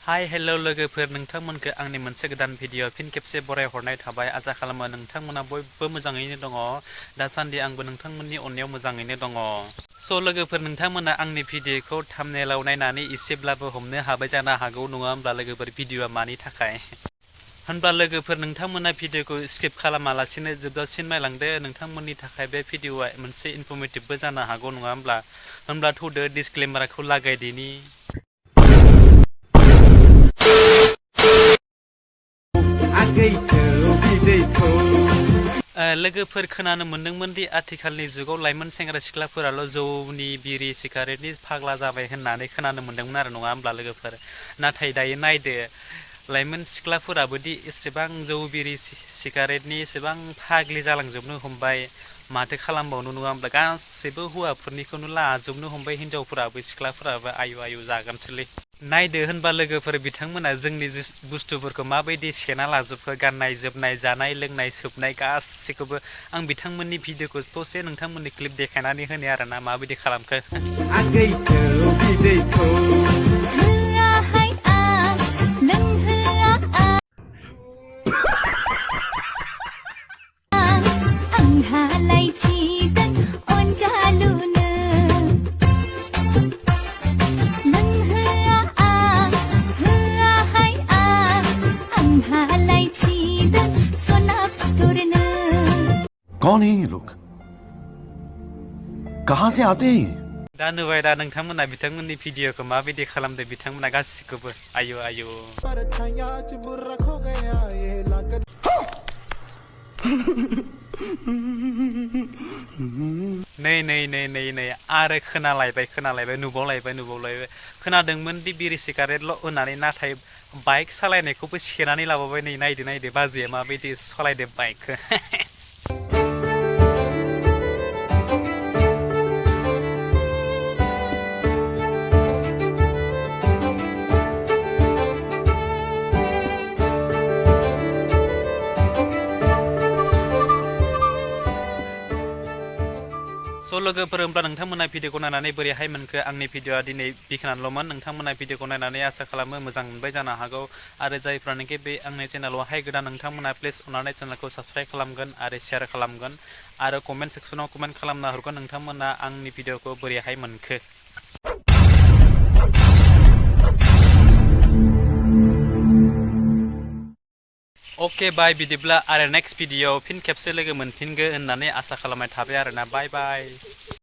hi hello लोगोफोर नोंथांमोनखौ आंनि मोनसे गोदान भिडिअ फिन खेबसे बरायहरनाय थाबाय आसा खालामो नोंथांमोना बयबो मोजाङैनो दङ दासान्दि आंबो नोंथांमोननि अननायाव मोजाङैनो दङ स' लोगोफोर नोंथांमोना आंनि भिडिअखौ थाम्बनेलाव नायनानै एसेब्लाबो हमनो हाबाय जानो हागौ नङा होमब्ला लोगोफोर भिडिअआ मानि थाखाय होनब्ला लोगोफोर नोंथांमोना भिडिअखौ स्किप खालामालासिनो जोबजासिम नायलांदो नोंथांमोननि थाखाय बे भिडिअआ मोनसे इनफर्मेटिभबो जानो हागौ नङा होमब्ला थौदो डिसक्लेमारखौ लागायदिनि लोगोफोर खोनानो मोन्दोंमोन दि आथिखालनि जुगाव लाइमोन सेंग्रा सिख्लाफोराल' जौनि बिरि सिगारेटनि फाग्ला जाबाय होननानै खोनानो मोन्दोंमोन आरो नङा होमब्ला लोगोफोर नाथाय दायो नायदो लाइमोन सिख्लाफोराबोदि एसेबां जौ बिरि सिगारेटनि एसेबां फाग्लि जालांजोबनो हमबाय माथो खालामबावनो नङा होमब्ला गासैबो हौवाफोरनिखौनो लाजोबनो हमबाय हिनजावफोराबो सिख्लाफोराबो आयु जागोनसोलै नायदो होनबा लोगोफोर बिथांमोना जोंनि बुस्थुफोरखौ माबायदि सेना लाजोबखो गाननाय जोमनाय जानाय लोंनाय सोबनाय गासैखौबो आं बिथांमोननि भिडिअखौ दसे नोंथांमोननि क्लिप देखायनानै होनो आरोना माबायदि खालामखो कौन है ये लोग कहां से आते हैं दा नुबाय दा नोंथांमोना बिथांमोननि भिडिअखौ माबायदि खालामदो बिथांमोना गासिखौबो आयु नै आरो खोनालायबाय नुबावलायबाय खोनादोंमोन दि बिरि सिगारेटल' होननानै नाथाय बाइक सालायनायखौबो सेनानै लाबावबाय नै नायदो बाजैया माबायदि सालायदो बाइकखौ स' लोगोफोर होमब्ला नोंथांमोना भिडिअखौ नायनानै बोरैहाय मोनखो आंनि भिडिअआ दिनै बेखिनिल'मोन नोंथांमोना भिडिअखौ नायनानै आसा खालामो मोजां मोनबाय जानो हागौ आरो जायफ्रानोखि बे आंनि चेनेलावहाय गोदान नोंथांमोना प्लिज अननानै चेनेलखौ साबस्क्राइब खालामगोन आरो शेयार खालामगोन आरो कमेन्ट सेक्सनाव कमेन्ट खालामना हरगोन नोंथांमोना आंनि भिडिअखौ बोरैहाय मोनखो अके बाय बिदिब्ला आरो नेक्स्ट भिडिअ फिन खेबसे लोगो मोनफिनगोन होननानै आसा खालामनाय थाबाय आरोना बाय